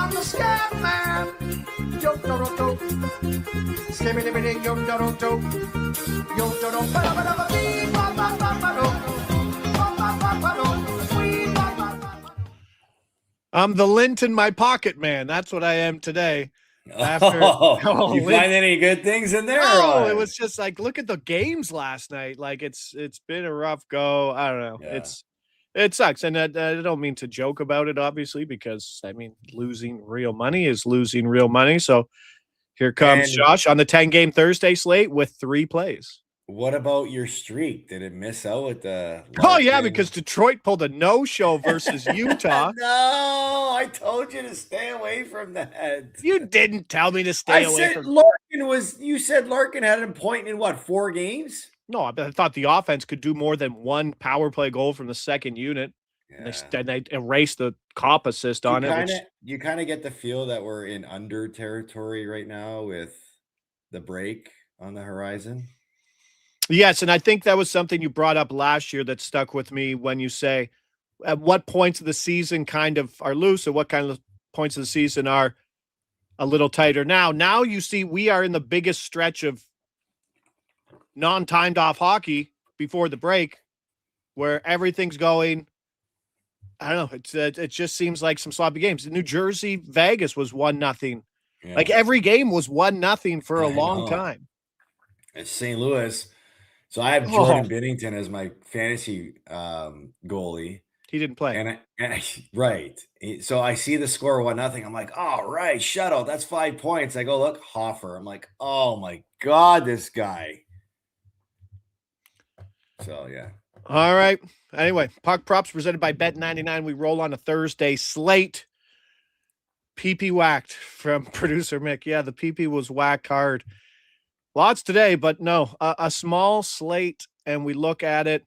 I'm the scat man. Yo do do do. Skimmy dimmy yo do do do. Yo do do ba ba ba ba ba ba ba do. Ba ba ba ba do. I'm the lint in my pocket man. That's what I am today. After you find any good things in there? Oh, it was just like, look at the games last night. Like it's been a rough go. I don't know. Yeah. It sucks. And I don't mean to joke about it, obviously, because I mean, losing real money is losing real money. So here comes Josh on the 10-game Thursday slate with 3 plays. What about your streak? Did it miss out with the Larkin? Oh, yeah, because Detroit pulled a no-show versus Utah. No, I told you to stay away from that. You didn't tell me to stay away from Larkin. You said Larkin had a point in what, 4 games? No, I thought the offense could do more than one power play goal from the second unit. Yeah. And they erased the cop assist on it. You kind of get the feel that we're in under territory right now with the break on the horizon. Yes, and I think that was something you brought up last year that stuck with me when you say at what points of the season kind of are loose and what kind of points of the season are a little tighter. Now you see we are in the biggest stretch of non-timed off hockey before the break where everything's going. I don't know. It just seems like some sloppy games. New Jersey, Vegas was 1-0. Yeah. Like every game was 1-0 for a long time. It's St. Louis. So I have Jordan Binnington as my fantasy goalie. He didn't play. And right. So I see the score 1-0. I'm like, all right, shutout. That's 5 points. I go, look, Hoffer. I'm like, oh my God, this guy. So yeah. All right. Anyway, puck props presented by Bet99. We roll on a Thursday slate. PP whacked from producer Mick. Yeah, the PP was whacked hard. Lots today, but no, a small slate, and we look at it.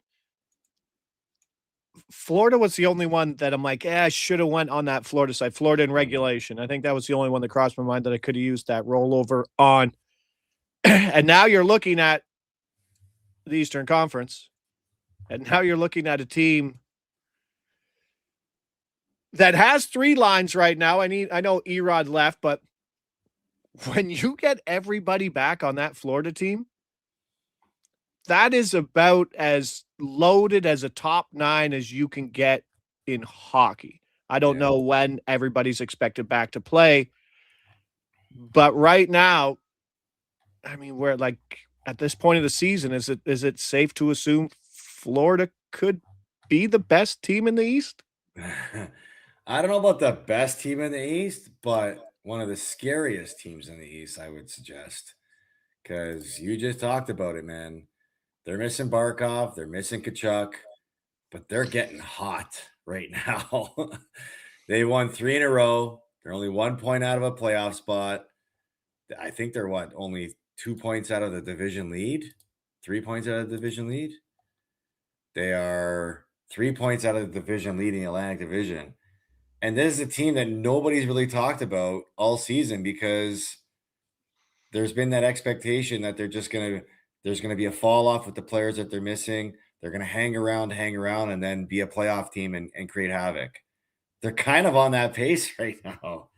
Florida was the only one that I'm like, I should have went on that Florida side. Florida in regulation. I think that was the only one that crossed my mind that I could have used that rollover on. And now you're looking at the Eastern Conference, and now you're looking at a team that has 3 lines right now. I know Erod left, but when you get everybody back on that Florida team, that is about as loaded as a top 9 as you can get in hockey. I don't know when everybody's expected back to play, but right now, I mean, we're like at this point of the season, is it safe to assume Florida could be the best team in the East? I don't know about the best team in the East, but one of the scariest teams in the East, I would suggest, because you just talked about it, man. They're missing Barkov, they're missing Tkachuk, but they're getting hot right now. They won 3 in a row. They're only 1 point out of a playoff spot. I think they're only 2 points out of the division lead, 3 points out of the division lead. They are 3 points out of the division lead in the Atlantic Division. And this is a team that nobody's really talked about all season because there's been that expectation that there's going to be a fall off with the players that they're missing. They're going to hang around, and then be a playoff team and create havoc. They're kind of on that pace right now.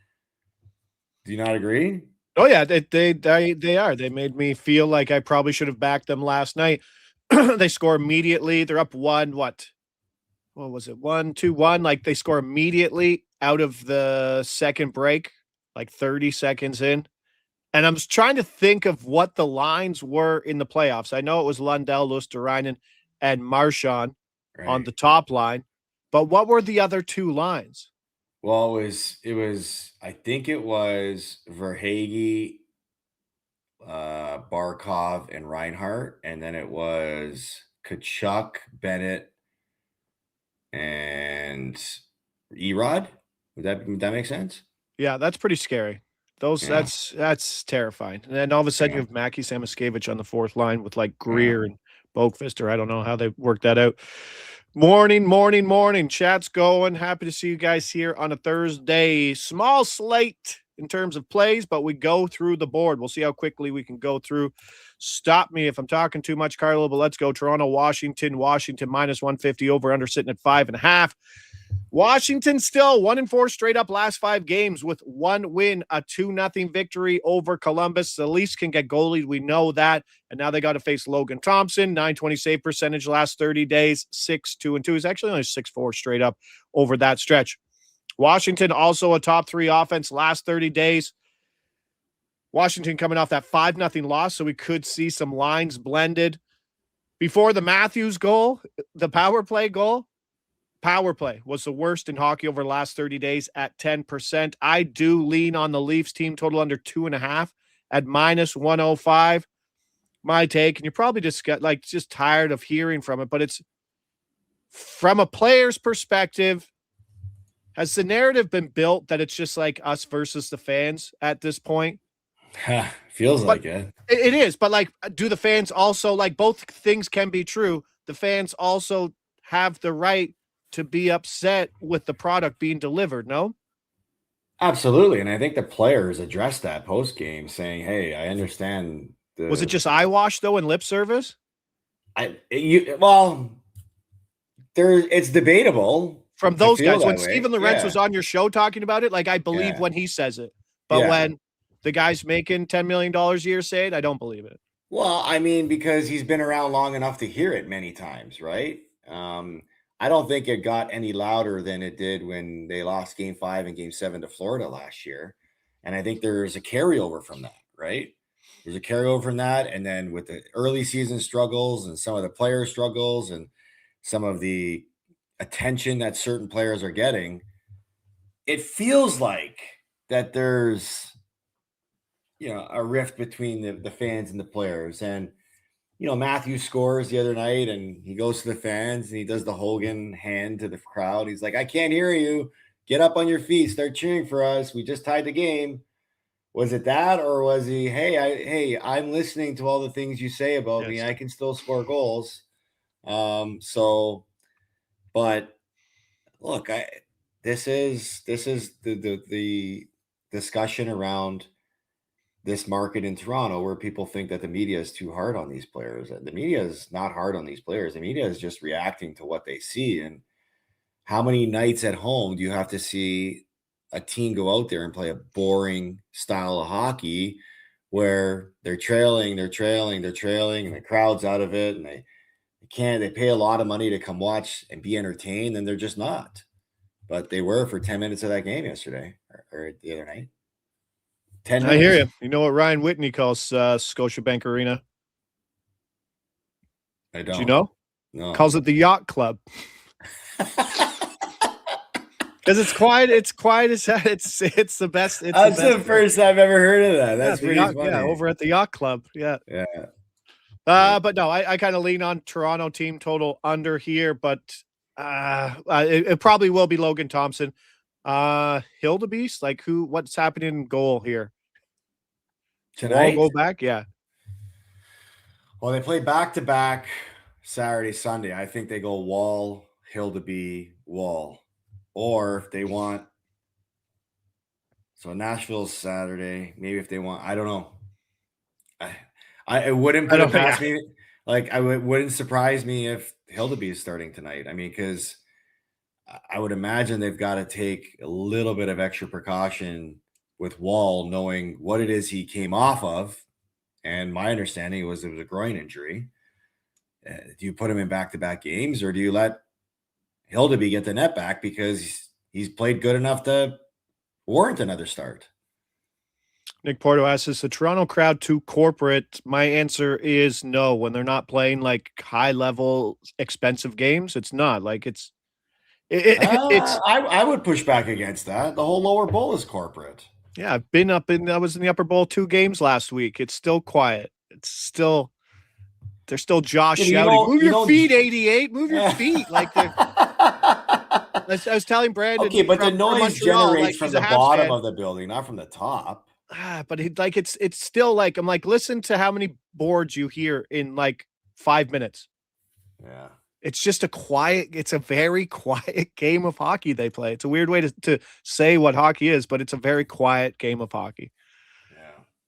Do you not agree? Oh yeah, they are. They made me feel like I probably should have backed them last night. They score immediately. They're up 1. What was it? 1-2-1. Like they score immediately out of the second break, like 30 seconds in. And I'm trying to think of what the lines were in the playoffs. I know it was Lundell, Luosterainen, and Marchand on the top line. But what were the other 2 lines? Well, it was I think it was Verhaeghe, Barkov, and Reinhart, and then it was Tkachuk, Bennett, and Erod. Would that make sense? Yeah, that's pretty scary. That's terrifying. And then all of a sudden you have Mackie Samoskevich on the 4th line with like Greer and Boakfister. I don't know how they worked that out. Morning. Chat's going. Happy to see you guys here on a Thursday. Small slate in terms of plays, but we go through the board. We'll see how quickly we can go through. Stop me if I'm talking too much, Carlo, but let's go. Toronto, Washington, -150, over under sitting at 5.5. Washington still 1-4 straight up last 5 games with 1 win, a 2-0 victory over Columbus. The Leafs can get goalied. We know that. And now they got to face Logan Thompson, .920 save percentage last 30 days, 6-2-2. He's actually only 6-4 straight up over that stretch. Washington also a top 3 offense last 30 days. Washington coming off that 5-0 loss, so we could see some lines blended. Before the Matthews goal, the power play goal, power play was the worst in hockey over the last 30 days at 10%. I do lean on the Leafs team total under 2.5 at -105. My take, and you're probably just tired of hearing from it, but it's from a player's perspective. Has the narrative been built that it's just like us versus the fans at this point? Feels like it. It is, but like, do the fans also, like, both things can be true. The fans also have the right to be upset with the product being delivered, no? Absolutely. And I think the players addressed that post game saying, hey, I understand. Was it just eyewash though and lip service? It's debatable. From those guys, when Steven Lorentz was on your show talking about it, like, I believe when he says it, but when the guy's making $10 million a year say it, I don't believe it. Well, I mean, because he's been around long enough to hear it many times, right? I don't think it got any louder than it did when they lost Game 5 and Game 7 to Florida last year. And I think there's a carryover from that, right? There's a carryover from that. And then with the early season struggles and some of the player struggles and some of the attention that certain players are getting, it feels like that there's, a rift between the fans and the players. And Matthews scores the other night and he goes to the fans and he does the Hogan hand to the crowd. He's like, I can't hear you. Get up on your feet. Start cheering for us. We just tied the game. Was it that, or was he, hey, I'm listening to all the things you say about me. I can still score goals. But look, this is the discussion around this market in Toronto where people think that the media is too hard on these players. The media is not hard on these players. The media is just reacting to what they see. And how many nights at home do you have to see a team go out there and play a boring style of hockey where they're trailing, and the crowd's out of it, and they pay a lot of money to come watch and be entertained, and they're just not. But they were for 10 minutes of that game yesterday or the other night. 10 minutes. I hear you. You know what Ryan Whitney calls Scotiabank Arena? I don't. Do you know? No. Calls it the Yacht Club. Because it's quiet. It's quiet as hell. It's the best. That's the first I've ever heard of that. That's pretty funny. Yeah, over at the Yacht Club. Yeah. Yeah. But no, I kind of lean on Toronto team total under here, but it probably will be Logan Thompson. Hildebeest, like what's happening in goal here? Tonight? Wall go back? Yeah. Well, they play back-to-back Saturday, Sunday. I think they go Wall, Hildeby, Wall. Or if they want, so Nashville's Saturday, maybe if they want, I don't know. It wouldn't put it past me. Like, wouldn't surprise me if Hildeby is starting tonight. I mean, because I would imagine they've got to take a little bit of extra precaution with Wall, knowing what it is he came off of. And my understanding was it was a groin injury. Do you put him in back-to-back games, or do you let Hildeby get the net back because he's played good enough to warrant another start? Nick Porto asks, is the Toronto crowd too corporate? My answer is no. When they're not playing like high-level, expensive games, it's not. Like it's. I would push back against that. The whole lower bowl is corporate. Yeah, I've been I was in the upper bowl 2 games last week. It's still quiet. It's still. There's still Josh shouting, move your feet, 88, move your feet. Like, I was telling Brandon. Okay, but the noise generates from the bottom of the building, not from the top. But it's still like, I'm like, listen to how many boards you hear in like 5 minutes. Yeah. It's just it's a very quiet game of hockey they play. It's a weird way to say what hockey is, but it's a very quiet game of hockey.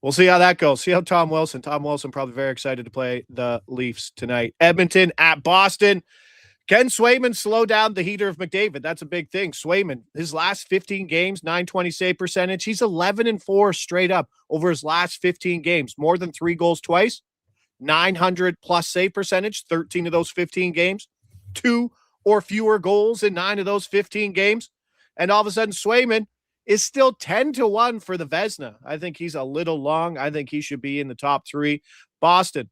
We'll see how that goes. See how Tom Wilson probably very excited to play the Leafs tonight. Edmonton at Boston. Can Swayman slow down the heater of McDavid? That's a big thing. Swayman, his last 15 games, 920 save percentage. He's 11-4 straight up over his last 15 games. More than 3 goals twice. 900 plus save percentage, 13 of those 15 games. 2 or fewer goals in 9 of those 15 games. And all of a sudden, Swayman is still 10-1 for the Vezina. I think he's a little long. I think he should be in the top 3. Boston,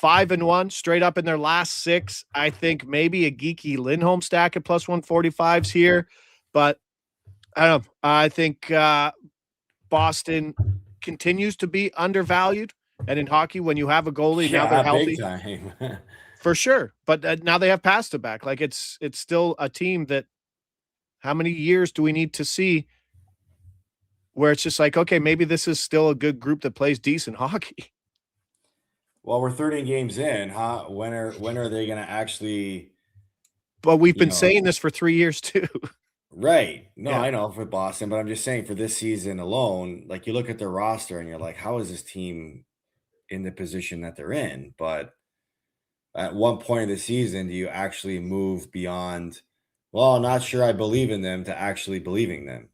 5-1 straight up in their last 6. I think maybe a geeky Lindholm stack at plus 145s here, but I don't know. I think Boston continues to be undervalued. And in hockey, when you have a goalie, now they're healthy. Big time. For sure. But now they have passed it back. Like it's still a team that, how many years do we need to see where it's just like, okay, maybe this is still a good group that plays decent hockey. Well, we're 13 games in. When are they going to actually? But we've been saying this for 3 years too. Right. No, yeah. I know for Boston, but I'm just saying for this season alone, like you look at their roster and you're like, how is this team in the position that they're in? But at one point of the season, do you actually move beyond, well, I'm not sure I believe in them, to actually believing them?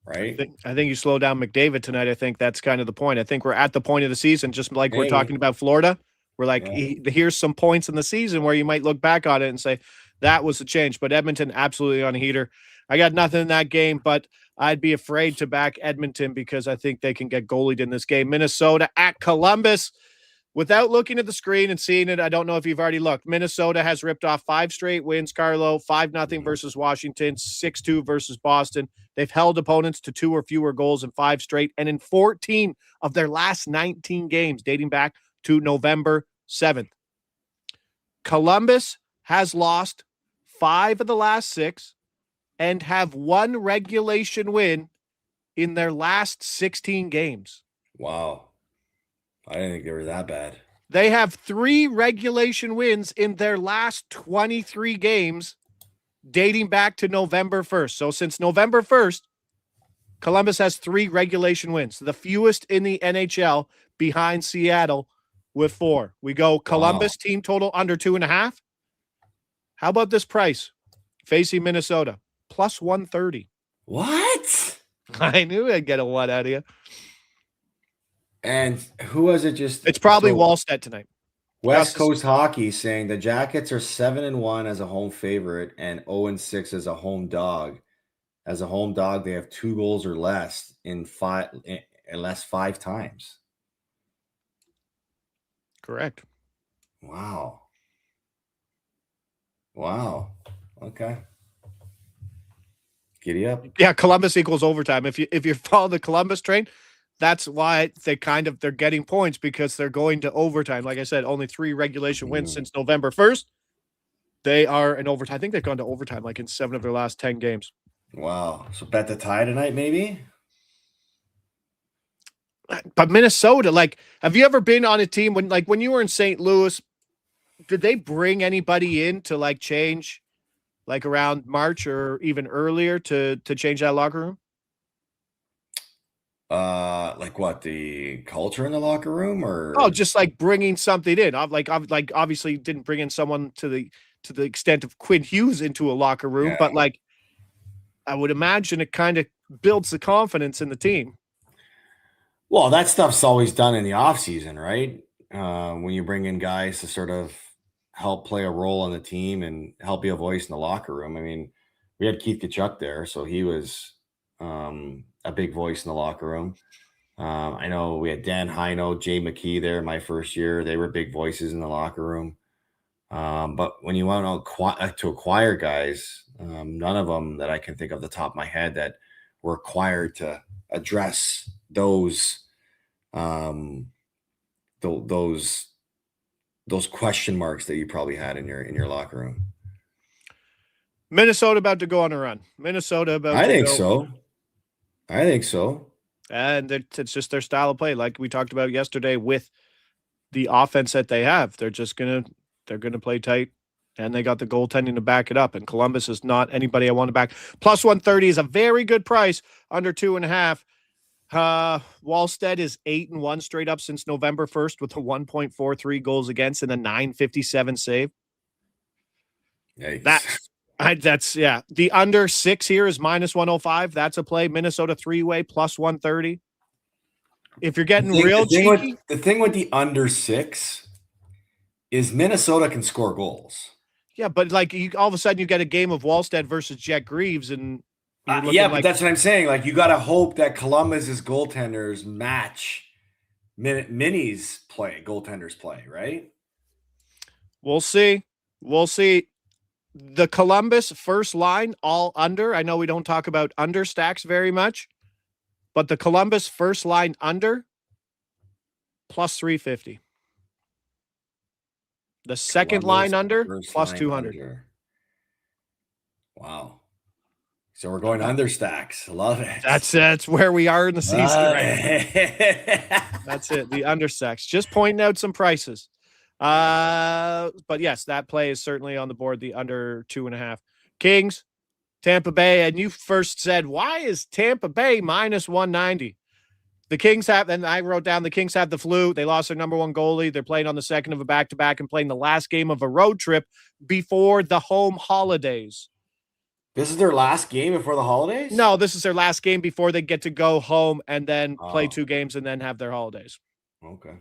Right. I think you slow down McDavid tonight. I think that's kind of the point. I think we're at the point of the season, just like we're talking about Florida. We're like, here's some points in the season where you might look back on it and say that was a change. But Edmonton absolutely on a heater. I got nothing in that game, but I'd be afraid to back Edmonton because I think they can get goalied in this game. Minnesota at Columbus. Without looking at the screen and seeing it, I don't know if you've already looked. Minnesota has ripped off 5 straight wins, Carlo. 5-0 versus Washington, 6-2 versus Boston. They've held opponents to 2 or fewer goals in 5 straight, and in 14 of their last 19 games, dating back to November 7th. Columbus has lost 5 of the last 6 and have 1 regulation win in their last 16 games. Wow. I didn't think they were that bad. They have 3 regulation wins in their last 23 games dating back to November 1st. So since November 1st, Columbus has 3 regulation wins, the fewest in the NHL behind Seattle with 4. We go Columbus team total under 2.5. How about this price? Facing Minnesota, plus 130. What? I knew I'd get a what out of you. And who was it? It's probably Wallstedt tonight. West Coast Hockey saying the Jackets are 7-1 as a home favorite and 0-6 as a home dog. As a home dog, they have 2 goals or less in 5 times. Correct. Wow. Okay. Giddy up. Yeah, Columbus equals overtime. If you follow the Columbus train, that's why they're getting points, because they're going to overtime. Like I said, only 3 regulation wins since November 1st. They are in overtime. I think they've gone to overtime like in 7 of their last 10 games. Wow. So bet the tie tonight, maybe? But Minnesota, like, have you ever been on a team when you were in St. Louis, did they bring anybody in to like change like around March or even earlier to change that locker room? Like what, the culture in the locker room, or just like bringing something in. Like obviously didn't bring in someone to the extent of Quinn Hughes into a locker room, but like I would imagine it kind of builds the confidence in the team. Well, that stuff's always done in the off season, right? When you bring in guys to sort of help play a role on the team and help be a voice in the locker room. I mean, we had Keith Tkachuk there, so he was a big voice in the locker room. I know we had Dan Heino, Jay McKee there my first year. They were big voices in the locker room. But when you want to acquire guys, none of them that I can think of the top of my head that were acquired to address those question marks that you probably had in your locker room. Minnesota about to go on a run. I think so. And it's just their style of play, like we talked about yesterday with the offense that they have. They're gonna play tight, and they got the goaltending to back it up. And Columbus is not anybody I want to back. Plus 130 is a very good price, under 2.5. Wallstedt is 8-1 straight up since November 1st with a 1.43 goals against and a 957 save. Yikes. That's the under 6 here is -105. That's a play. Minnesota 3-way +130. If you're getting real cheeky, the thing with the under 6 is Minnesota can score goals. yeah, but like all of a sudden you get a game of Wallstead versus Jet Greaves, and you're looking yeah, like, but that's what I'm saying. Like, you got to hope that Columbus's goaltenders match Minnie's goaltenders play, right? We'll see. We'll see. The Columbus first line all under. I know we don't talk about under stacks very much, but the Columbus first line under +350. The second line under +200. Under. Wow. So we're going under stacks. Love it. That's where we are in the season right now. That's it. The under stacks. Just pointing out some prices. But yes, that play is certainly on the board. The under 2.5. Kings, Tampa Bay, and you first said, why is Tampa Bay -190? The Kings have, and I wrote down, the Kings have the flu. They lost their number one goalie. They're playing on the second of a back-to-back and playing the last game of a road trip before the home holidays. This is their last game before the holidays? No, this is their last game before they get to go home and then play 2 games and then have their holidays. Okay.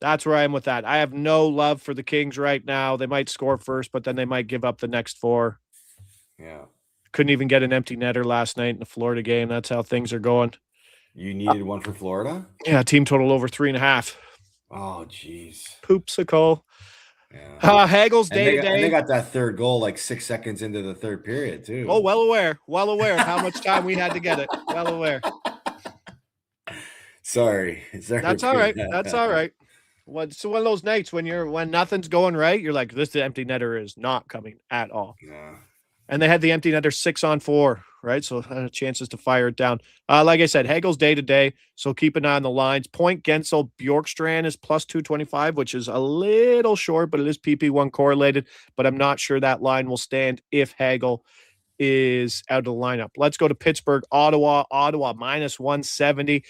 That's where I am with that. I have no love for the Kings right now. They might score first, but then they might give up the next 4. Yeah. Couldn't even get an empty netter last night in the Florida game. That's how things are going. You needed one for Florida? Yeah, team total over 3.5. Oh, jeez. Poopsicle. Yeah. Hagel's day-to-day. They got that third goal like 6 seconds into the third period, too. Oh, well aware of how much time we had to get it. Well aware. Sorry. That's all right. That's all right. It's one of those nights when nothing's going right, you're like, this empty netter is not coming at all. Yeah. And they had the empty netter 6-on-4, right? So chances to fire it down. Like I said, Hagel's day-to-day, so keep an eye on the lines. Point Gensel Bjorkstrand is +225, which is a little short, but it is PP1 correlated. But I'm not sure that line will stand if Hagel is out of the lineup. Let's go to Pittsburgh, Ottawa. Ottawa -170.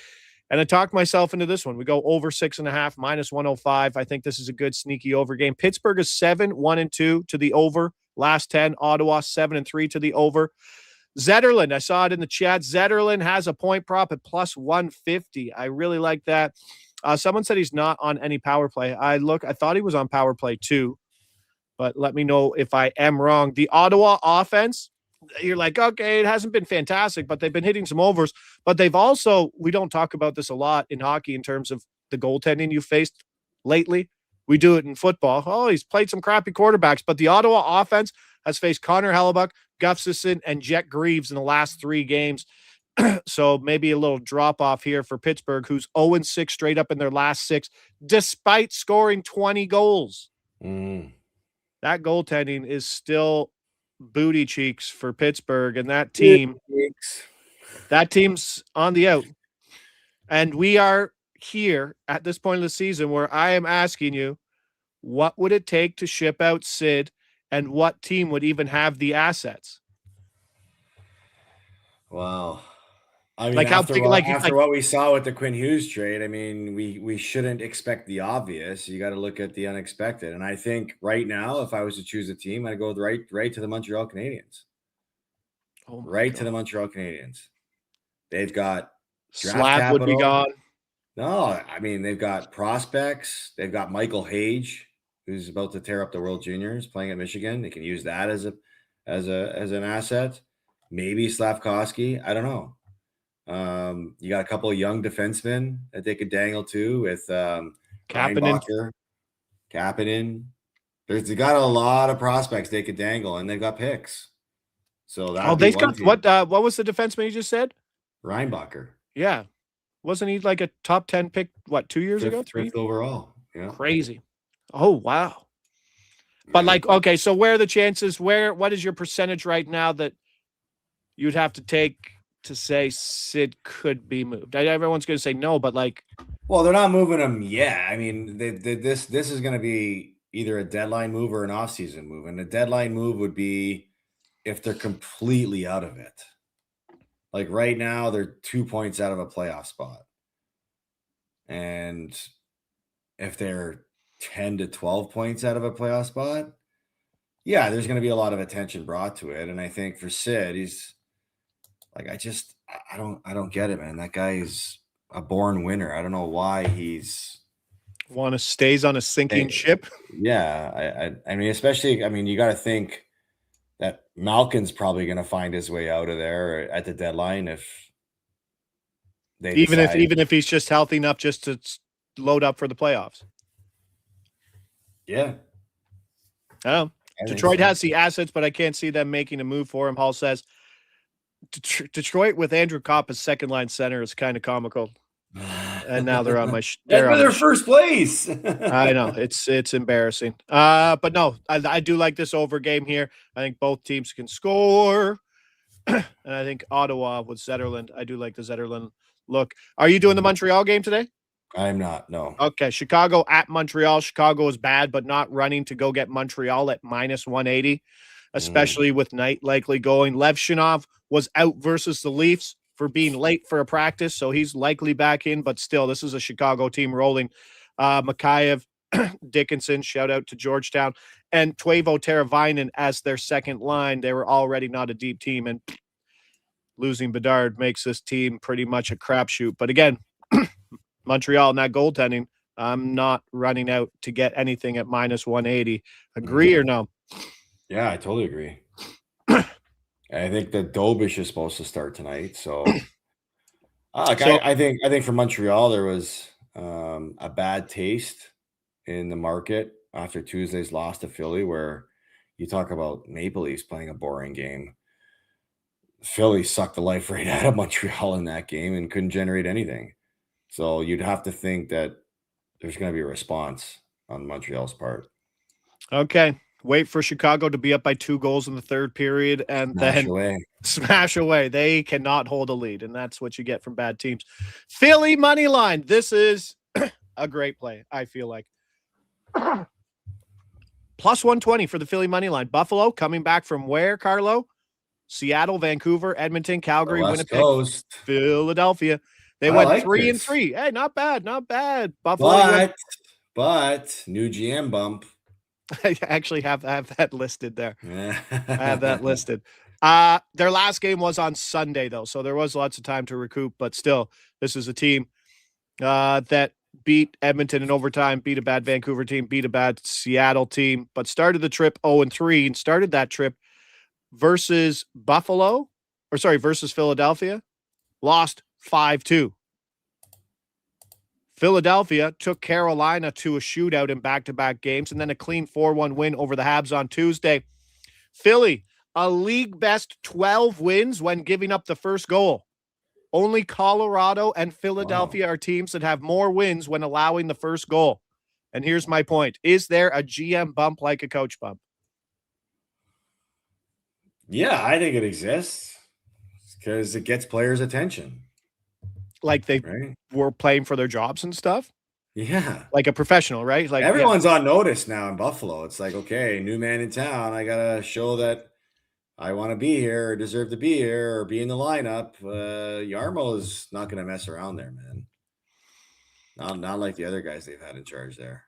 And I talked myself into this one. We go over 6.5, -105. I think this is a good sneaky over game. Pittsburgh is 7-1-2 to the over. Last 10, Ottawa 7-3 to the over. Zetterlund, I saw it in the chat. Zetterlund has a point prop at +150. I really like that. Someone said he's not on any power play. I thought he was on power play too, but let me know if I am wrong. The Ottawa offense, you're like, okay, it hasn't been fantastic, but they've been hitting some overs. But they've also, we don't talk about this a lot in hockey in terms of the goaltending you faced lately. We do it in football. Oh, he's played some crappy quarterbacks, but the Ottawa offense has faced Connor Hellebuck, Gustafsson, and Jet Greaves in the last 3 games. So maybe a little drop off here for Pittsburgh, who's 0-6 straight up in their last 6, despite scoring 20 goals. That goaltending is still booty cheeks for Pittsburgh, and that team's on the out. And we are here at this point of the season where I am asking you, what would it take to ship out Sid, and what team would even have the assets? Wow. I mean, like after what we saw with the Quinn Hughes trade, I mean, we shouldn't expect the obvious. You got to look at the unexpected. And I think right now, if I was to choose a team, I'd go right to the Montreal Canadiens. To the Montreal Canadiens. They've got Slab would be gone. No, I mean, they've got prospects. They've got Michael Hage, who's about to tear up the World Juniors, playing at Michigan. They can use that as an asset. Maybe Slavkovsky. I don't know. You got a couple of young defensemen that they could dangle to with Kapanen. They got a lot of prospects they could dangle, and they've got picks. So that they've got what was the defenseman you just said? Reinbacher. Yeah. Wasn't he like a top 10 pick, 2 years ago? 5th overall. Yeah. Crazy. Oh, wow. But okay, so where are the chances? What is your percentage right now that you'd have to take to say Sid could be moved? Everyone's going to say no, but well, they're not moving him yet. I mean, this is going to be either a deadline move or an offseason move. And the deadline move would be if they're completely out of it. Like right now, they're 2 points out of a playoff spot. And if they're 10 to 12 points out of a playoff spot, Yeah, there's going to be a lot of attention brought to it, and I think for Sid, he's like, I don't get it, man. That guy is a born winner. I don't know why he's. Want to stays on a sinking ship? Yeah, I mean, especially, I mean, you got to think that Malkin's probably going to find his way out of there at the deadline if they decide. Even if he's just healthy enough just to load up for the playoffs. Yeah. Oh, Detroit has the assets, but I can't see them making a move for him. Hall says Detroit with Andrew Kopp as second line center is kind of comical. And now they're on my they're their first place. I know it's embarrassing. But no, I do like this over game here. I think both teams can score. And I think Ottawa with Zetterlund. I do like the Zetterlund look. Are you doing the Montreal game today? I'm not, no. Okay, Chicago at Montreal. Chicago is bad, but not running to go get Montreal at minus 180, especially with Knight likely going. Lev Shinov was out versus the Leafs for being late for a practice, so he's likely back in, but still, this is a Chicago team rolling. Mikheyev, Dickinson, shout out to Georgetown, and Teuvo Teravainen as their second line. They were already not a deep team, and losing Bedard makes this team pretty much a crapshoot. But again, Montreal, not goaltending. I'm not running out to get anything at minus 180. Agree or no? Yeah, I totally agree. I think that Dobish is supposed to start tonight. So, I think for Montreal, there was a bad taste in the market after Tuesday's loss to Philly, where you talk about Maple Leafs playing a boring game. Philly sucked the life right out of Montreal in that game and couldn't generate anything. So you'd have to think that there's going to be a response on Montreal's part. Okay. Wait for Chicago to be up by 2 goals in the third period and smash away. They cannot hold a lead, and that's what you get from bad teams. Philly money line. This is a great play, I feel like. Plus 120 for the Philly money line. Buffalo coming back from where, Carlo? Seattle, Vancouver, Edmonton, Calgary, Winnipeg, Coast. Philadelphia. They went 3-3. Hey, not bad, not bad. Buffalo, but new GM bump. I actually have that listed there. I have that listed. Their last game was on Sunday, though, so there was lots of time to recoup. But still, this is a team that beat Edmonton in overtime, beat a bad Vancouver team, beat a bad Seattle team, but started the trip 0-3 and started that trip versus Philadelphia, lost 5-2. Philadelphia took Carolina to a shootout in back-to-back games and then a clean 4-1 win over the Habs on Tuesday. Philly, a league best 12 wins when giving up the first goal. Only Colorado and Philadelphia are teams that have more wins when allowing the first goal. And here's my point. Is there a GM bump like a coach bump? Yeah, I think it exists because it gets players' attention. Like they were playing for their jobs and stuff? Yeah. Like a professional, right? Like everyone's on notice now in Buffalo. It's like, okay, new man in town. I got to show that I want to be here or deserve to be here or be in the lineup. Yarmo is not going to mess around there, man. Not like the other guys they've had in charge there.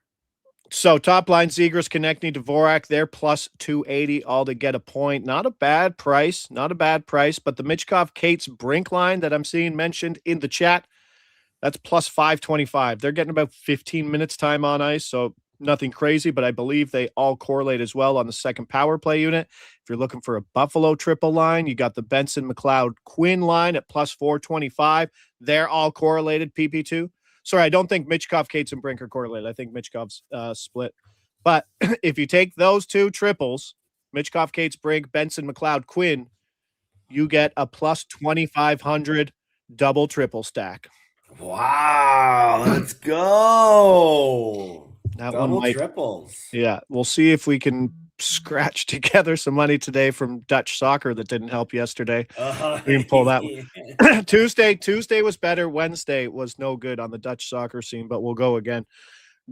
So top line, Zegras, Konechny, Dvorak, they're plus 280 all to get a point. Not a bad price, but the Michkov Cates Brink line that I'm seeing mentioned in the chat, that's plus 525. They're getting about 15 minutes time on ice, so nothing crazy, but I believe they all correlate as well on the second power play unit. If you're looking for a Buffalo triple line, you got the Benson, McLeod, Quinn line at plus 425. They're all correlated, PP2. Sorry, I don't think Michkov, Cates, and Brink are correlated. I think Michkov's split. But if you take those two triples, Michkov, Cates, Brink, Benson, McLeod, Quinn, you get a plus 2,500 double triple stack. Wow, let's go. Double triples. Yeah, we'll see if we can scratch together some money today from Dutch soccer that didn't help yesterday. We can pull that one. Tuesday was better. Wednesday was no good on the Dutch soccer scene, but we'll go again.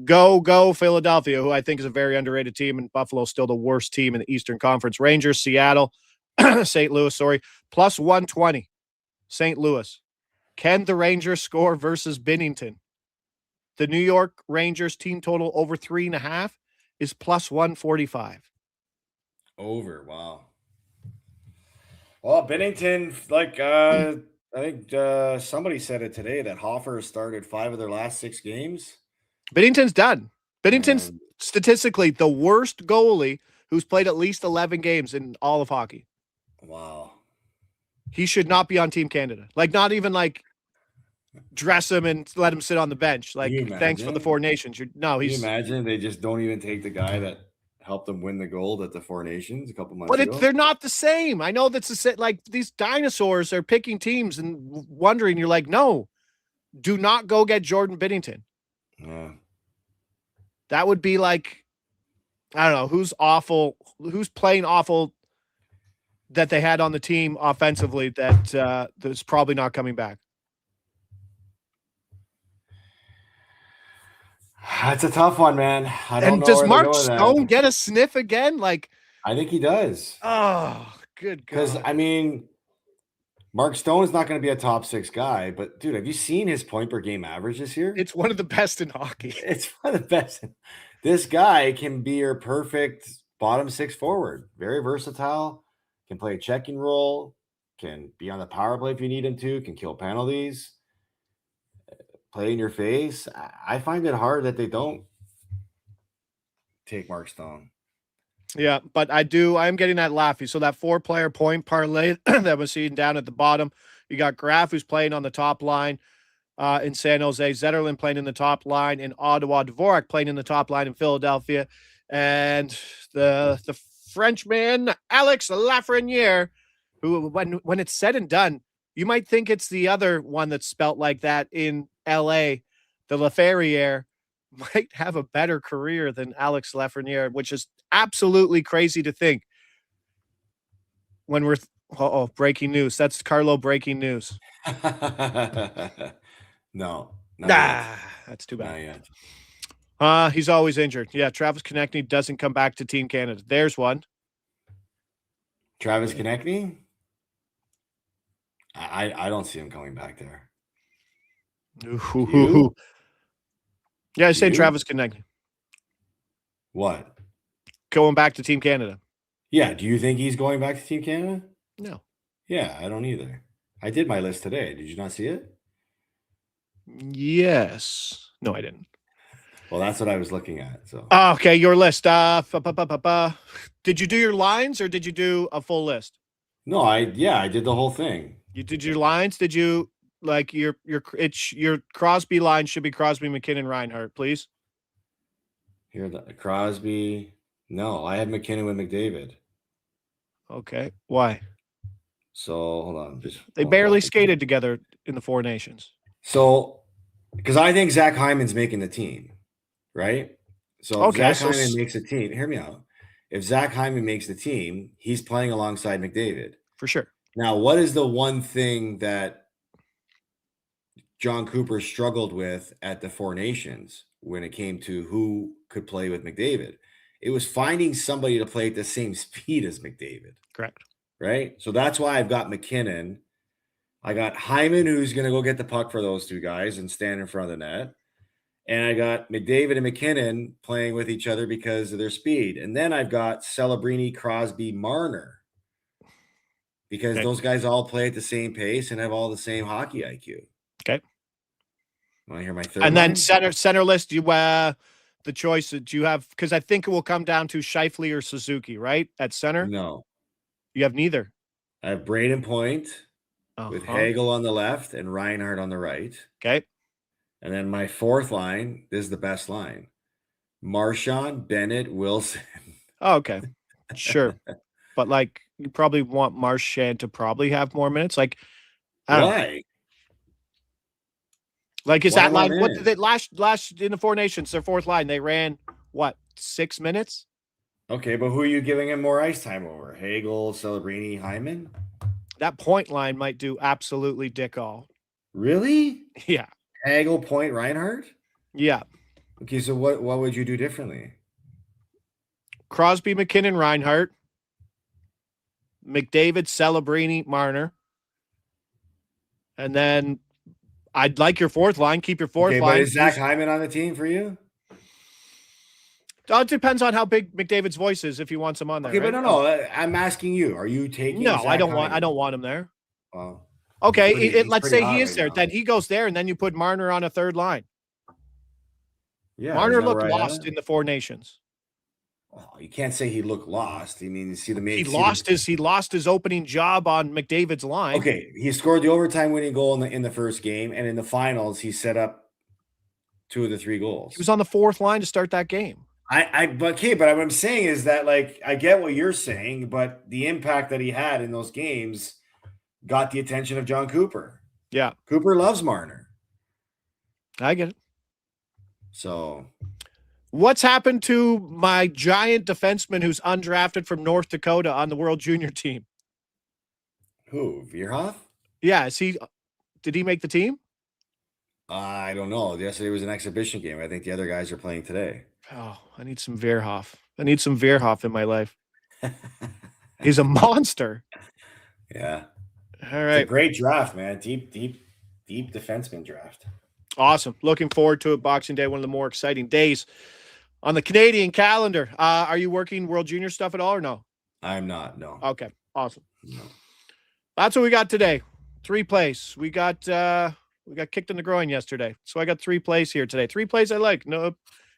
Go Philadelphia, who I think is a very underrated team, and Buffalo still the worst team in the Eastern Conference. Rangers, Seattle, St. Louis, plus 120. St. Louis. Can the Rangers score versus Binnington? The New York Rangers team total over 3.5 is plus 145. Over. Wow. Well, Bennington, I think somebody said it today that Hoffer started 5 of their last 6 games. Binnington's done. Binnington's And statistically the worst goalie who's played at least 11 games in all of hockey. wow. He should not be on Team Canada. Like, not even like dress him and let him sit on the bench. Like, thanks for the Four Nations. Can you imagine they just don't even take the guy that helped them win the gold at the Four Nations a couple months ago? But they're not the same. I know that's like these dinosaurs are picking teams and wondering. You're like, no, do not go get Jordan Binnington. Yeah. That would be like, I don't know, who's awful, who's playing awful that they had on the team offensively that's probably not coming back. That's a tough one, man. I don't know. Does Mark Stone get a sniff again? Like, I think he does. Oh, good God. Because, I mean, Mark Stone is not going to be a top 6 guy, but dude, have you seen his point per game average this year? It's one of the best in hockey. It's one of the best. This guy can be your perfect bottom 6 forward. Very versatile. Can play a checking role. Can be on the power play if you need him to. Can kill penalties. Play in your face. I find it hard that they don't take Mark Stone. Yeah, but I'm getting that laughy. So that 4-player point parlay that was seen down at the bottom, you got Graf, who's playing on the top line in San Jose, Zetterlund playing in the top line in Ottawa, Dvorak playing in the top line in Philadelphia, and the Frenchman, Alex Lafreniere, who, when it's said and done, you might think it's the other one that's spelt like that in L.A., the Laferriere, might have a better career than Alex Lafreniere, which is absolutely crazy to think when we're breaking news. That's Carlo breaking news. No. That's too bad. Not yet. He's always injured. Yeah, Travis Konechny doesn't come back to Team Canada. There's one. Travis Konechny? I don't see him coming back there. Yeah, I say Travis Konechny. What? Going back to Team Canada. Yeah, do you think he's going back to Team Canada? No. Yeah, I don't either. I did my list today. Did you not see it? Yes. No, I didn't. Well, that's what I was looking at. So okay, your list. Did you do your lines or did you do a full list? No, I did the whole thing. You did your lines? Did you like your Crosby line should be Crosby, McKinnon, Reinhart, please? Here, the Crosby. No, I had McKinnon with McDavid. Okay, why? So hold on, they barely skated together in the Four Nations. So, because I think Zach Hyman's making the team, right? So if Zach Hyman makes a team, hear me out. If Zach Hyman makes the team, he's playing alongside McDavid. For sure. Now, what is the one thing that John Cooper struggled with at the Four Nations when it came to who could play with McDavid? It was finding somebody to play at the same speed as McDavid. Correct. Right? So that's why I've got McKinnon. I got Hyman, who's going to go get the puck for those two guys and stand in front of the net. And I got McDavid and McKinnon playing with each other because of their speed. And then I've got Celebrini, Crosby, Marner. Because those guys all play at the same pace and have all the same hockey IQ. Okay. Want to hear my third And line? then center list, you the choice that you have, because I think it will come down to Scheifele or Suzuki, right? At center? No. You have neither. I have Braden Point with Hagel on the left and Reinhart on the right. Okay. And then my fourth line, this is the best line. Marchand, Bennett, Wilson. Oh, okay. Sure. But like you probably want Marchand to probably have more minutes. Like why? Like is that line what did they last in the Four Nations, their fourth line, they ran what, 6 minutes? Okay, but who are you giving him more ice time over? Hagel, Celebrini, Hyman? That point line might do absolutely dick all. Really? Yeah. Hagel, Point, Reinhart? Yeah. Okay, so what would you do differently? Crosby, McKinnon, Reinhart. McDavid, Celebrini, Marner. And then I'd like your fourth line. Keep your fourth line. But is Zach Hyman on the team for you? It depends on how big McDavid's voice is if he wants him on there. Okay, right? but no. I'm asking you. Are you taking? No, Zach I don't want. Hyman? I don't want him there. Well, Okay, he's let's pretty say hot he is right there. now. Then he goes there, and then you put Marner on a third line. Yeah, Marner looked lost in the Four Nations. Well, you can't say he looked lost. I mean, you see the He lost his opening job on McDavid's line. Okay, he scored the overtime winning goal in the first game, and in the finals, he set up 2 of the 3 goals. He was on the fourth line to start that game. But what I'm saying is that, like, I get what you're saying, but the impact that he had in those games got the attention of John Cooper. Yeah, Cooper loves Marner. I get it. So, what's happened to my giant defenseman who's undrafted from North Dakota on the World Junior team? who? Vierhoff? Yeah, did he make the team? I don't know. Yesterday was an exhibition game. I think the other guys are playing today. Oh, I need some Vierhoff. I need some Vierhoff in my life. He's a monster. Yeah. All right. It's a great draft, man. Deep defenseman draft. Awesome. Looking forward to it. Boxing Day, one of the more exciting days on the Canadian calendar. Are you working World Junior stuff at all or no? I'm not, no. Okay. Awesome. No. That's what we got today. 3 plays. We got kicked in the groin yesterday. So I got 3 plays here today. 3 plays I like. No,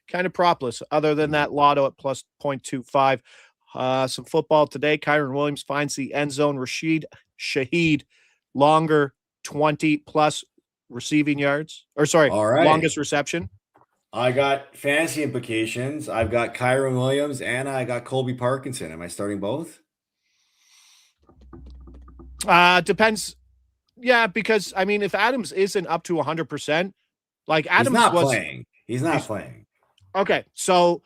kind of propless. Other than that, Lotto at plus 0.25. Some football today. Kyron Williams finds the end zone. Rashid Shaheed, longer 20+ receiving yards. All right. Longest reception. I got fantasy implications. I've got Kyron Williams and I got Colby Parkinson. Am I starting both? Depends. Yeah, because I mean, if Adams isn't up to 100%, like Adams He's not playing. Okay, so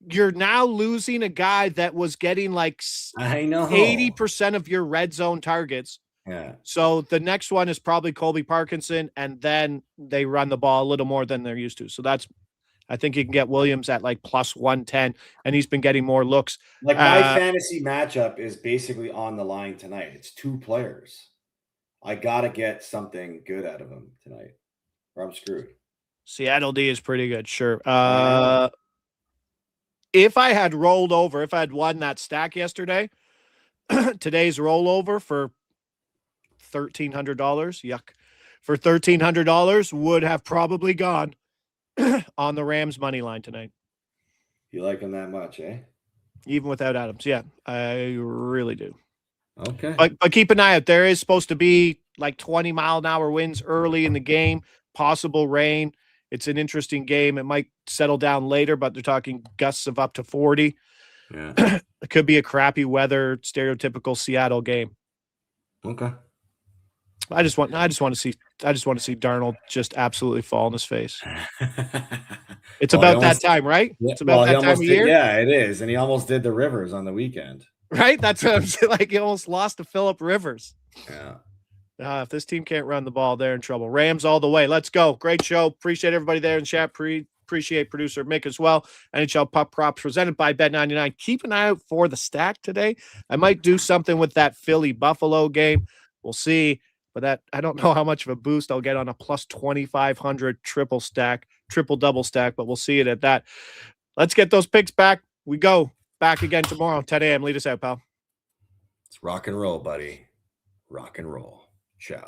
you're now losing a guy that was getting like I know 80% of your red zone targets. Yeah. So the next one is probably Colby Parkinson, and then they run the ball a little more than they're used to. So I think you can get Williams at like plus 110, and he's been getting more looks. Like my fantasy matchup is basically on the line tonight. It's 2 players. I got to get something good out of them tonight, or I'm screwed. Seattle D is pretty good, sure. If I had won that stack yesterday, today's rollover for $1,300, yuck, for $1,300 would have probably gone on the Rams money line tonight. You like him that much, eh? Even without Adams, yeah, I really do. Okay. But keep an eye out. There is supposed to be like 20-mile-an-hour winds early in the game, possible rain. It's an interesting game. It might settle down later, but they're talking gusts of up to 40. Yeah. It could be a crappy weather, stereotypical Seattle game. Okay. I just want to see Darnold just absolutely fall on his face. It's about that time, right? Yeah, it's about that time of year. Yeah, it is. And he almost did the Rivers on the weekend. Right? That's what I'm saying. Like he almost lost to Phillip Rivers. Yeah. If this team can't run the ball, they're in trouble. Rams all the way. Let's go. Great show. Appreciate everybody there in chat. Appreciate producer Mick as well. NHL Puck Props presented by Bet99. Keep an eye out for the stack today. I might do something with that Philly-Buffalo game. We'll see. But I don't know how much of a boost I'll get on a plus 2,500 triple double stack, but we'll see it at that. Let's get those picks back. We go back again tomorrow, 10 a.m. Lead us out, pal. It's rock and roll, buddy. Rock and roll. Ciao.